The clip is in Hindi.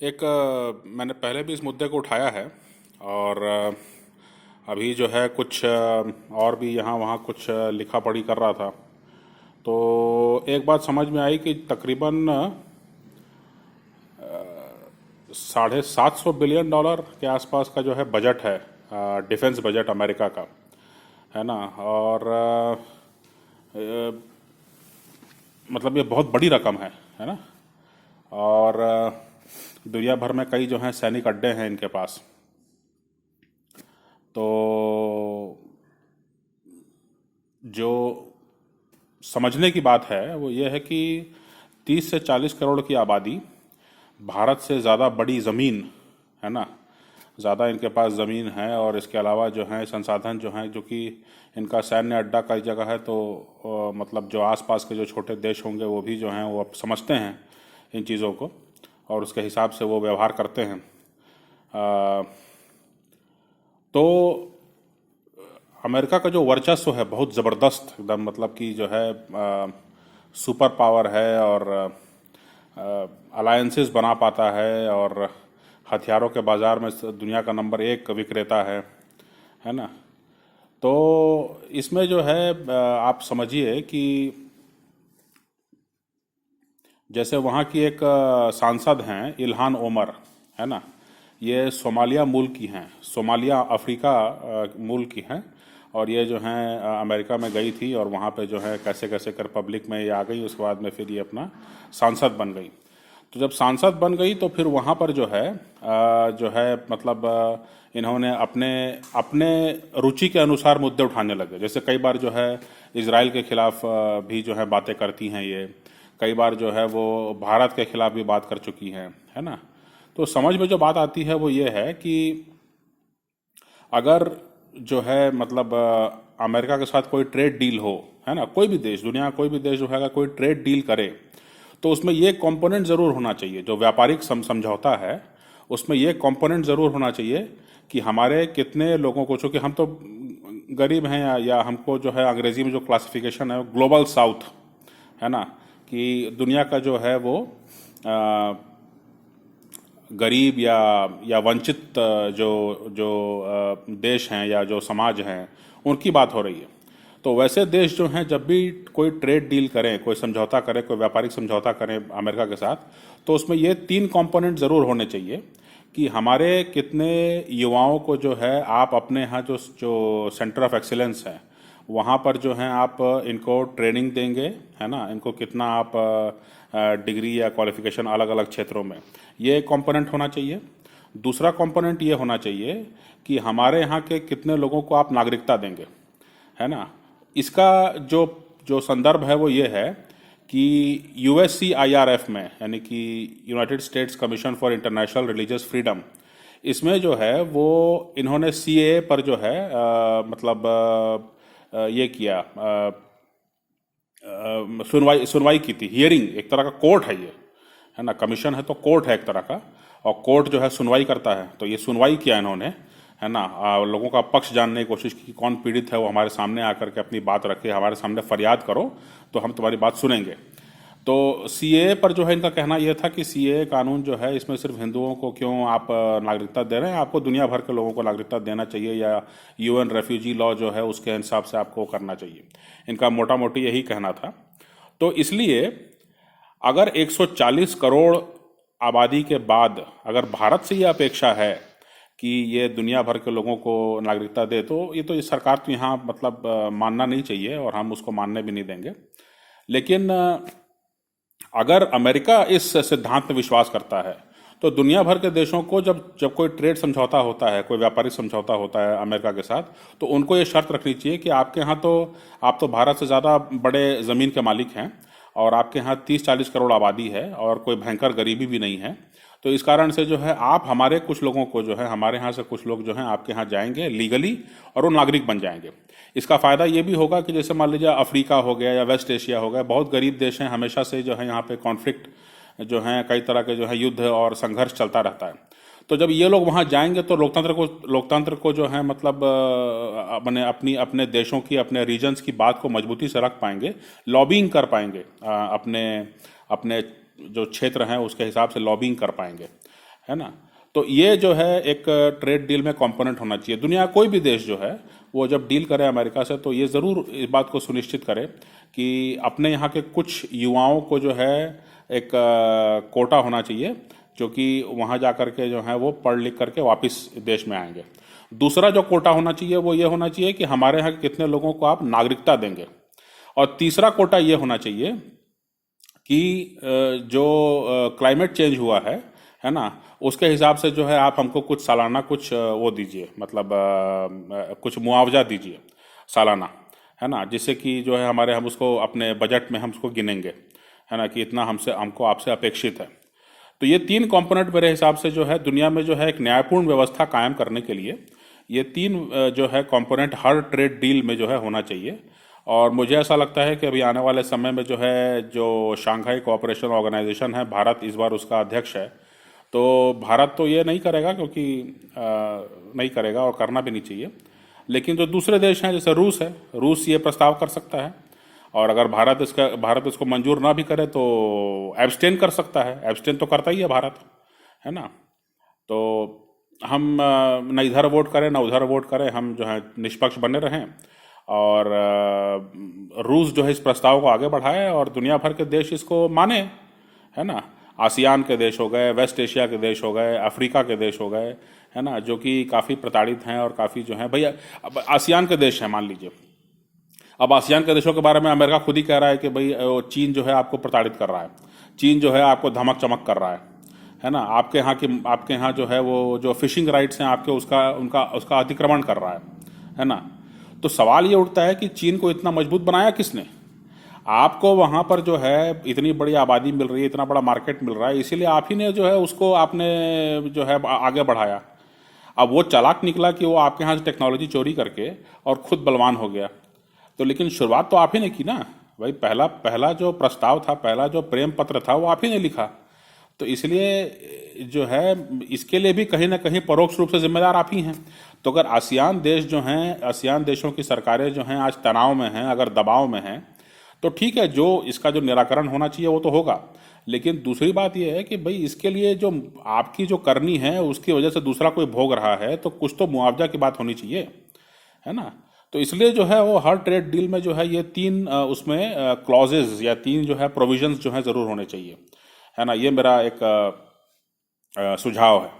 मैंने पहले भी इस मुद्दे को उठाया है। और अभी जो है कुछ और भी यहाँ वहाँ कुछ लिखा पढ़ी कर रहा था। तो एक बात समझ में आई कि तकरीबन $750 बिलियन के आसपास का जो है बजट है, डिफेंस बजट अमेरिका का, है ना। और मतलब ये बहुत बड़ी रकम है ना। और दुनिया भर में कई जो हैं सैनिक अड्डे हैं इनके पास। तो जो समझने की बात है वो ये है कि 30 से 40 करोड़ की आबादी, भारत से ज़्यादा बड़ी ज़मीन, है ना, ज़्यादा इनके पास ज़मीन है। और इसके अलावा जो है संसाधन जो हैं, जो कि इनका सैन्य अड्डा कई जगह है। तो मतलब जो आसपास के जो छोटे देश होंगे वो भी जो हैं वो अब समझते हैं इन चीज़ों को और उसके हिसाब से वो व्यवहार करते हैं। अ, तो अमेरिका का जो वर्चस्व है बहुत ज़बरदस्त एकदम, मतलब कि जो है सुपर पावर है और अलायंसेस बना पाता है और हथियारों के बाज़ार में दुनिया का नंबर 1 विक्रेता है ना। तो इसमें जो है आप समझिए कि जैसे वहाँ की एक सांसद हैं इल्हान ओमर, है ना। ये सोमालिया मूल की हैं, सोमालिया अफ्रीका मूल की हैं। और ये जो हैं अमेरिका में गई थी और वहाँ पे जो है कैसे कैसे कर पब्लिक में ये आ गई। उसके बाद में फिर ये अपना सांसद बन गई। तो जब सांसद बन गई तो फिर वहाँ पर जो है मतलब इन्होंने अपने अपने रुचि के अनुसार मुद्दे उठाने लगे। जैसे कई बार जो है इसराइल के खिलाफ भी जो है बातें करती हैं ये। कई बार जो है वो भारत के खिलाफ भी बात कर चुकी हैं, है ना। तो समझ में जो बात आती है वो ये है कि अगर जो है मतलब अमेरिका के साथ कोई ट्रेड डील हो, है ना, कोई भी देश, दुनिया का कोई भी देश जो है अगर कोई ट्रेड डील करे तो उसमें ये कंपोनेंट ज़रूर होना चाहिए। जो व्यापारिक समझौता है उसमें ये कंपोनेंट ज़रूर होना चाहिए कि हमारे कितने लोगों को, चूँकि हम तो गरीब हैं या हमको जो है अंग्रेजी में जो क्लासिफिकेशन है ग्लोबल साउथ, है ना, कि दुनिया का जो है वो गरीब या वंचित जो जो देश हैं या जो समाज हैं उनकी बात हो रही है। तो वैसे देश जो हैं जब भी कोई ट्रेड डील करें, कोई समझौता करें, कोई व्यापारिक समझौता करें अमेरिका के साथ, तो उसमें ये 3 कंपोनेंट ज़रूर होने चाहिए कि हमारे कितने युवाओं को जो है आप अपने यहाँ जो जो सेंटर ऑफ एक्सीलेंस है वहाँ पर जो है आप इनको ट्रेनिंग देंगे, है ना। इनको कितना आप डिग्री या क्वालिफिकेशन अलग अलग क्षेत्रों में, ये कंपोनेंट होना चाहिए। दूसरा कंपोनेंट ये होना चाहिए कि हमारे यहाँ के कितने लोगों को आप नागरिकता देंगे, है ना। इसका जो जो संदर्भ है वो ये है कि USCIRF में, यानी कि United states commission for international religious freedom, इसमें जो है वो इन्होंने CAA पर जो है मतलब ये किया, सुनवाई सुनवाई की थी, हियरिंग। एक तरह का कोर्ट है ये, है ना। कमीशन है तो कोर्ट है एक तरह का, और कोर्ट जो है सुनवाई करता है। तो ये सुनवाई किया इन्होंने, है ना। लोगों का पक्ष जानने की कोशिश की, कौन पीड़ित है वो हमारे सामने आकर के अपनी बात रखे, हमारे सामने फरियाद करो तो हम तुम्हारी बात सुनेंगे। तो CAA पर जो है इनका कहना यह था कि CAA कानून जो है इसमें सिर्फ हिंदुओं को क्यों आप नागरिकता दे रहे हैं, आपको दुनिया भर के लोगों को नागरिकता देना चाहिए, या UN रेफ्यूजी लॉ जो है उसके हिसाब से आपको करना चाहिए। इनका मोटा मोटी यही कहना था। तो इसलिए अगर 140 करोड़ आबादी के बाद अगर भारत से ये अपेक्षा है कि ये दुनिया भर के लोगों को नागरिकता दे, तो ये सरकार तो यहाँ मतलब मानना नहीं चाहिए और हम उसको मानने भी नहीं देंगे। लेकिन अगर अमेरिका इस सिद्धांत में विश्वास करता है तो दुनिया भर के देशों को जब जब कोई ट्रेड समझौता होता है, कोई व्यापारिक समझौता होता है अमेरिका के साथ, तो उनको ये शर्त रखनी चाहिए कि आपके यहाँ तो आप तो भारत से ज़्यादा बड़े ज़मीन के मालिक हैं और आपके यहाँ 30-40 करोड़ आबादी है और कोई भयंकर गरीबी भी नहीं है। तो इस कारण से जो है आप हमारे कुछ लोगों को जो है, हमारे यहाँ से कुछ लोग जो हैं आपके यहाँ जाएंगे लीगली और वो नागरिक बन जाएंगे। इसका फ़ायदा ये भी होगा कि जैसे मान लीजिए अफ्रीका हो गया या वेस्ट एशिया हो गया, बहुत गरीब देश हैं, हमेशा से जो है यहाँ पे कॉन्फ्लिक्ट जो हैं, कई तरह के जो है युद्ध और संघर्ष चलता रहता है। तो जब ये लोग वहाँ जाएंगे तो लोकतंत्र को जो है मतलब अपने अपनी अपने देशों की, अपने रीजन्स की बात को मजबूती से रख पाएंगे, लॉबिंग कर पाएंगे, अपने अपने जो क्षेत्र हैं उसके हिसाब से लॉबिंग कर पाएंगे, है ना। तो ये जो है एक ट्रेड डील में कंपोनेंट होना चाहिए। दुनिया का कोई भी देश जो है वो जब डील करे अमेरिका से तो ये ज़रूर इस बात को सुनिश्चित करे कि अपने यहाँ के कुछ युवाओं को जो है एक कोटा होना चाहिए, जो कि वहाँ जा कर के जो है वो पढ़ लिख करके वापस देश में आएंगे। दूसरा जो कोटा होना चाहिए वो ये होना चाहिए कि हमारे यहाँ के कितने लोगों को आप नागरिकता देंगे। और तीसरा कोटा ये होना चाहिए कि जो क्लाइमेट चेंज हुआ है ना, उसके हिसाब से जो है आप हमको कुछ सालाना कुछ वो दीजिए, मतलब कुछ मुआवजा दीजिए सालाना, है ना, जिससे कि जो है हम उसको अपने बजट में हम उसको गिनेंगे, है ना, कि इतना हमको आपसे अपेक्षित है। तो ये तीन कंपोनेंट मेरे हिसाब से जो है दुनिया में जो है एक न्यायपूर्ण व्यवस्था कायम करने के लिए ये तीन जो है कंपोनेंट हर ट्रेड डील में जो है होना चाहिए। और मुझे ऐसा लगता है कि अभी आने वाले समय में जो है जो शंघाई कोऑपरेशन ऑर्गेनाइजेशन है, भारत इस बार उसका अध्यक्ष है। तो भारत तो ये नहीं करेगा, क्योंकि नहीं करेगा और करना भी नहीं चाहिए। लेकिन जो दूसरे देश हैं जैसे रूस है, रूस ये प्रस्ताव कर सकता है, और अगर भारत इसको मंजूर ना भी करे तो एब्सटेन कर सकता है। एब्सटेन तो करता ही है भारत, है ना। तो हम न इधर वोट करें ना उधर वोट करें, हम जो है निष्पक्ष बने रहें और रूस जो है इस प्रस्ताव को आगे बढ़ाए और दुनिया भर के देश इसको माने, है ना। आसियान के देश हो गए, वेस्ट एशिया के देश हो गए, अफ्रीका के देश हो गए, है ना, जो कि काफ़ी प्रताड़ित हैं और काफ़ी जो है भैया अब आसियान के देश हैं मान लीजिए। अब आसियान के देशों के बारे में अमेरिका खुद ही कह रहा है कि भाई चीन जो है आपको प्रताड़ित कर रहा है, चीन जो है आपको धमक चमक कर रहा है ना। आपके यहाँ जो है वो जो फिशिंग राइट्स हैं आपके उसका अतिक्रमण कर रहा है ना। तो सवाल ये उठता है कि चीन को इतना मजबूत बनाया किसने? आपको वहाँ पर जो है इतनी बड़ी आबादी मिल रही है, इतना बड़ा मार्केट मिल रहा है, इसीलिए आप ही ने जो है उसको आपने जो है आगे बढ़ाया। अब वो चालाक निकला कि वो आपके यहाँ से टेक्नोलॉजी चोरी करके और खुद बलवान हो गया। तो लेकिन शुरुआत तो आप ही ने की ना भाई। पहला जो प्रस्ताव था, पहला जो प्रेम पत्र था वो आप ही ने लिखा। तो इसलिए जो है इसके लिए भी कहीं ना कहीं परोक्ष रूप से जिम्मेदार आप ही हैं। तो अगर आसियान देश जो हैं, आसियान देशों की सरकारें जो हैं आज तनाव में हैं, अगर दबाव में हैं, तो ठीक है, जो इसका जो निराकरण होना चाहिए वो तो होगा। लेकिन दूसरी बात यह है कि भाई इसके लिए जो आपकी जो करनी है उसकी वजह से दूसरा कोई भोग रहा है, तो कुछ तो मुआवजा की बात होनी चाहिए, है ना। तो इसलिए जो है वो हर ट्रेड डील में जो है ये तीन उसमें क्लॉजेज या तीन जो है प्रोविजंस जो है ज़रूर होने चाहिए, है ना। ये मेरा एक सुझाव है।